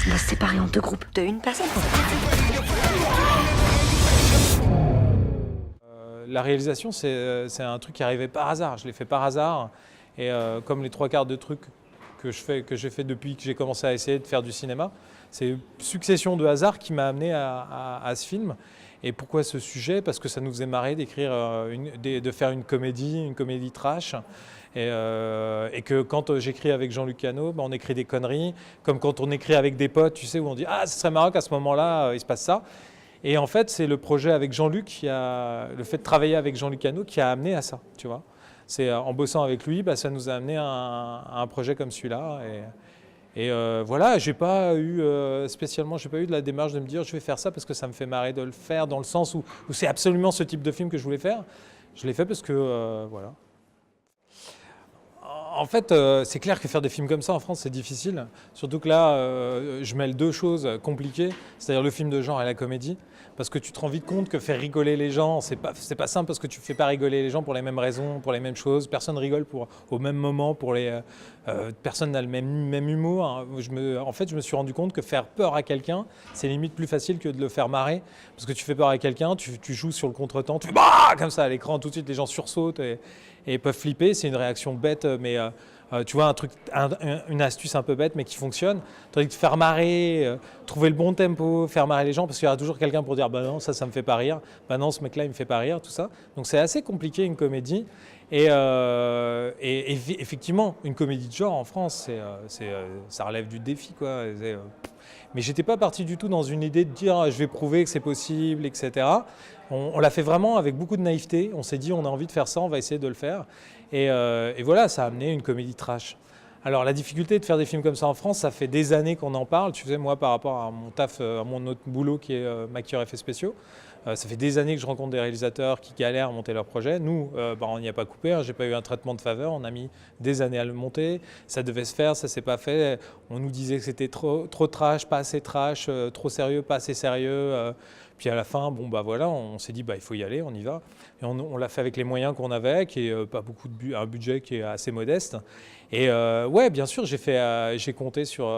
On va se séparer en deux groupes de une personne. La réalisation, c'est un truc qui arrivait par hasard. Je l'ai fait par hasard. Et comme les trois quarts de trucs que j'ai fait depuis que j'ai commencé à essayer de faire du cinéma, c'est une succession de hasards qui m'a amené à ce film. Et pourquoi ce sujet? Parce que ça nous faisait marrer d'écrire, de faire une comédie trash. Et que quand j'écris avec Jean-Luc Cano, on écrit des conneries, comme quand on écrit avec des potes, tu sais, où on dit « Ah, ce serait marrant qu'à ce moment-là, il se passe ça ». Et en fait, c'est le projet avec Jean-Luc, le fait de travailler avec Jean-Luc Cano qui a amené à ça, tu vois. C'est en bossant avec lui, ça nous a amené à un projet comme celui-là. Et voilà, j'ai pas eu spécialement, j'ai pas eu de la démarche de me dire je vais faire ça parce que ça me fait marrer de le faire, dans le sens où c'est absolument ce type de film que je voulais faire. Je l'ai fait parce que voilà. En fait, c'est clair que faire des films comme ça en France, c'est difficile. Surtout que là, je mêle deux choses compliquées, c'est-à-dire le film de genre et la comédie. Parce que tu te rends vite compte que faire rigoler les gens, c'est pas simple parce que tu ne fais pas rigoler les gens pour les mêmes raisons, pour les mêmes choses. Personne rigole au même moment, personne n'a le même humour. En fait, je me suis rendu compte que faire peur à quelqu'un, c'est limite plus facile que de le faire marrer. Parce que tu fais peur à quelqu'un, tu joues sur le contretemps, tu fais bah comme ça à l'écran, tout de suite les gens sursautent et peuvent flipper. C'est une réaction bête, mais tu vois, une astuce un peu bête, mais qui fonctionne. Tandis que faire marrer, trouver le bon tempo, faire marrer les gens, parce qu'il y aura toujours quelqu'un pour dire bah non, ça me fait pas rire, bah non, ce mec-là, il me fait pas rire, tout ça. Donc c'est assez compliqué une comédie. Et effectivement, une comédie de genre en France, ça relève du défi, quoi. Mais j'étais pas parti du tout dans une idée de dire je vais prouver que c'est possible, etc. On l'a fait vraiment avec beaucoup de naïveté. On s'est dit on a envie de faire ça, on va essayer de le faire. Et voilà, ça a amené une comédie trash. Alors la difficulté de faire des films comme ça en France, ça fait des années qu'on en parle. Tu sais, moi par rapport à mon taf, à mon autre boulot qui est maquilleur effets spéciaux, ça fait des années que je rencontre des réalisateurs qui galèrent à monter leur projet. Nous, on n'y a pas coupé, hein. J'ai pas eu un traitement de faveur, on a mis des années à le monter. Ça devait se faire, ça s'est pas fait. On nous disait que c'était trop trash, pas assez trash, trop sérieux, pas assez sérieux. Puis à la fin, voilà, on s'est dit il faut y aller, on y va. Et on l'a fait avec les moyens qu'on avait, qui est pas beaucoup un budget qui est assez modeste. Et ouais, bien sûr, j'ai compté sur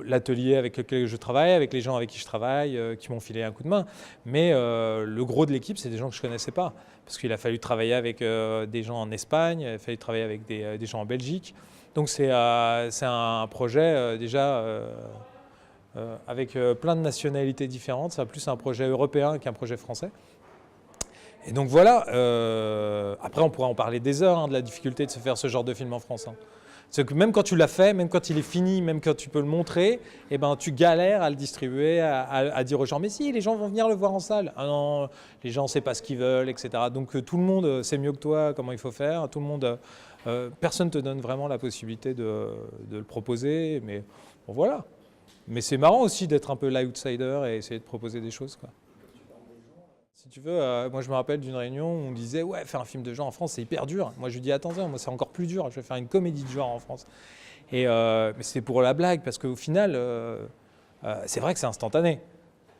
l'atelier avec lequel je travaille, avec les gens avec qui je travaille, qui m'ont filé un coup de main. Mais le gros de l'équipe, c'est des gens que je ne connaissais pas. Parce qu'il a fallu travailler avec des gens en Espagne, il a fallu travailler avec des gens en Belgique. Donc c'est un projet déjà avec plein de nationalités différentes. C'est plus un projet européen qu'un projet français. Et donc voilà, après on pourra en parler des heures, de la difficulté de se faire ce genre de film en France. C'est que même quand tu l'as fait, même quand il est fini, même quand tu peux le montrer, tu galères à le distribuer, à dire aux gens « mais si, les gens vont venir le voir en salle ». Ah non, les gens ne savent pas ce qu'ils veulent, etc. Donc tout le monde sait mieux que toi comment il faut faire, tout le monde, personne ne te donne vraiment la possibilité de le proposer, mais bon voilà. Mais c'est marrant aussi d'être un peu l'outsider et essayer de proposer des choses, quoi. Si tu veux, moi je me rappelle d'une réunion où on disait « ouais, faire un film de genre en France c'est hyper dur ». Moi je lui dis « attendez, moi c'est encore plus dur, je vais faire une comédie de genre en France ». Mais c'est pour la blague, parce qu'au final, c'est vrai que c'est instantané.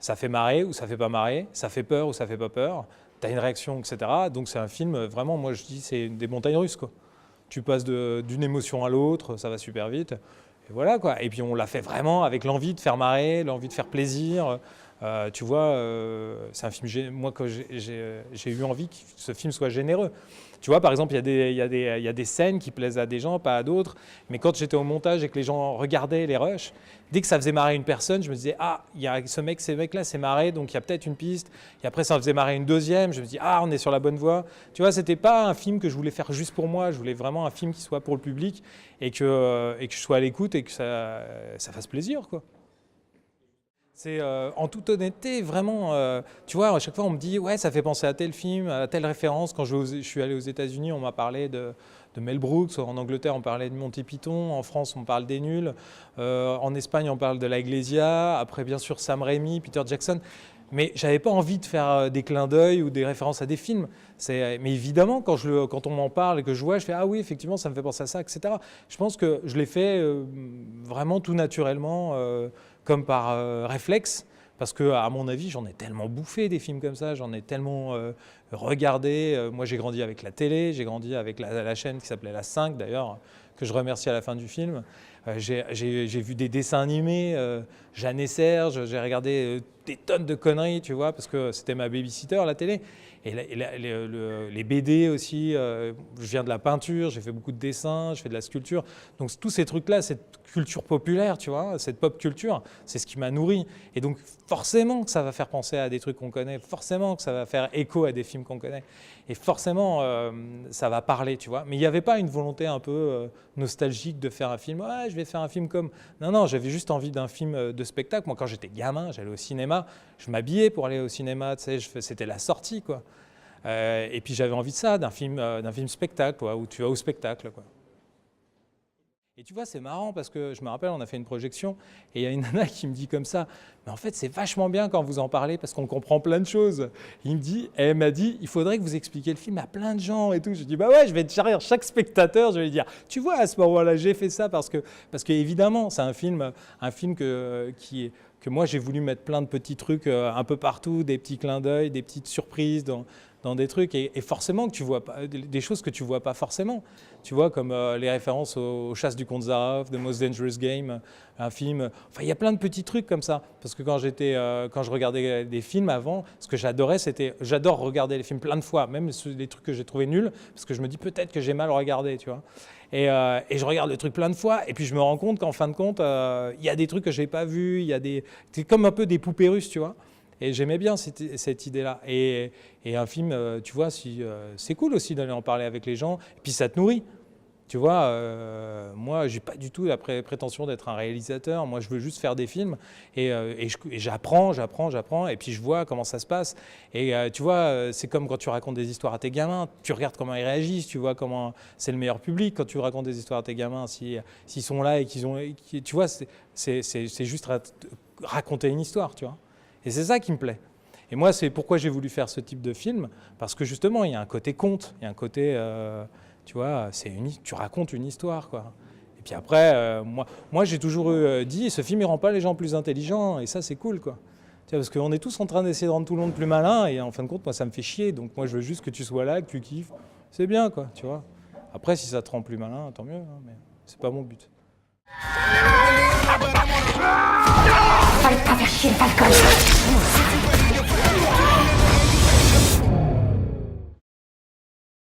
Ça fait marrer ou ça fait pas marrer, ça fait peur ou ça fait pas peur, tu as une réaction, etc. Donc c'est un film, vraiment, moi je dis c'est des montagnes russes, quoi. Tu passes d'une émotion à l'autre, ça va super vite. Et voilà, quoi. Et puis on l'a fait vraiment avec l'envie de faire marrer, l'envie de faire plaisir. Tu vois, c'est un film, moi j'ai eu envie que ce film soit généreux. Tu vois, par exemple, il y a des scènes qui plaisent à des gens, pas à d'autres. Mais quand j'étais au montage et que les gens regardaient les rushs, dès que ça faisait marrer une personne, je me disais, ah, il y a ces mecs-là, c'est marré, donc il y a peut-être une piste. Et après, ça faisait marrer une deuxième, je me dis, ah, on est sur la bonne voie. Tu vois, c'était pas un film que je voulais faire juste pour moi, je voulais vraiment un film qui soit pour le public et que je sois à l'écoute et que ça fasse plaisir, quoi. C'est en toute honnêteté, vraiment, tu vois, à chaque fois on me dit « ouais, ça fait penser à tel film, à telle référence ». Quand je suis allé aux États-Unis, on m'a parlé de Mel Brooks, en Angleterre on parlait de Monty Python, en France on parle des Nuls, en Espagne on parle de La Iglesia, après bien sûr Sam Raimi, Peter Jackson. Mais j'avais pas envie de faire des clins d'œil ou des références à des films. Mais évidemment, quand on m'en parle et que je vois, je fais « ah oui, effectivement, ça me fait penser à ça, etc. » Je pense que je l'ai fait vraiment tout naturellement, comme par réflexe, parce que à mon avis, j'en ai tellement bouffé des films comme ça, j'en ai tellement regarder. Moi, j'ai grandi avec la télé, j'ai grandi avec la chaîne qui s'appelait La 5 d'ailleurs, que je remercie à la fin du film. J'ai vu des dessins animés, Jeanne et Serge, j'ai regardé des tonnes de conneries, tu vois, parce que c'était ma babysitter, la télé. Et les BD aussi, je viens de la peinture, j'ai fait beaucoup de dessins, je fais de la sculpture. Donc tous ces trucs-là, cette culture populaire, tu vois, cette pop culture, c'est ce qui m'a nourri. Et donc forcément que ça va faire penser à des trucs qu'on connaît, forcément que ça va faire écho à des films qu'on connaît. Et forcément, ça va parler, tu vois. Mais il n'y avait pas une volonté un peu nostalgique de faire un film. Ah, je vais faire un film comme... Non, non, j'avais juste envie d'un film de spectacle. Moi, quand j'étais gamin, j'allais au cinéma, je m'habillais pour aller au cinéma, tu sais, c'était la sortie, quoi. Et puis j'avais envie de ça, d'un film spectacle, quoi, où tu vas au spectacle, quoi. Et tu vois, c'est marrant parce que je me rappelle, on a fait une projection et il y a une nana qui me dit comme ça, mais en fait, c'est vachement bien quand vous en parlez parce qu'on comprend plein de choses. Elle m'a dit, il faudrait que vous expliquiez le film à plein de gens et tout. Je dis, bah ouais, je vais charrir chaque spectateur, je vais lui dire, tu vois, à ce moment-là, j'ai fait ça parce que évidemment, c'est un film que moi, j'ai voulu mettre plein de petits trucs un peu partout, des petits clins d'œil, des petites surprises dans des trucs et forcément que tu vois pas, des choses que tu vois pas forcément. Tu vois, comme les références aux chasses du comte Zaroff, The Most Dangerous Game, un film. Enfin, il y a plein de petits trucs comme ça. Parce que quand je regardais des films avant, ce que j'adorais, j'adore regarder les films plein de fois, même les trucs que j'ai trouvés nuls, parce que je me dis peut-être que j'ai mal regardé, tu vois. Et je regarde le truc plein de fois, et puis je me rends compte qu'en fin de compte, il y a des trucs que je n'ai pas vus, c'est comme un peu des poupées russes, tu vois. Et j'aimais bien cette idée-là. Et un film, tu vois, c'est cool aussi d'aller en parler avec les gens, et puis ça te nourrit. Tu vois, moi, je n'ai pas du tout la prétention d'être un réalisateur. Moi, je veux juste faire des films et j'apprends, et puis je vois comment ça se passe. Et tu vois, c'est comme quand tu racontes des histoires à tes gamins. Tu regardes comment ils réagissent, tu vois comment c'est le meilleur public quand tu racontes des histoires à tes gamins. S'ils sont là et tu vois, c'est juste raconter une histoire, tu vois. Et c'est ça qui me plaît. Et moi, c'est pourquoi j'ai voulu faire ce type de film, parce que justement, il y a un côté conte, il y a un côté... tu vois, tu racontes une histoire, quoi. Et puis après, moi j'ai toujours dit, ce film, il rend pas les gens plus intelligents, et ça, c'est cool, quoi. Tu vois, parce qu'on est tous en train d'essayer de rendre tout le monde plus malin, et en fin de compte, moi, ça me fait chier. Donc moi, je veux juste que tu sois là, que tu kiffes. C'est bien, quoi, tu vois. Après, si ça te rend plus malin, tant mieux, hein, mais c'est pas mon but. Fallait pas faire chier le Falcon.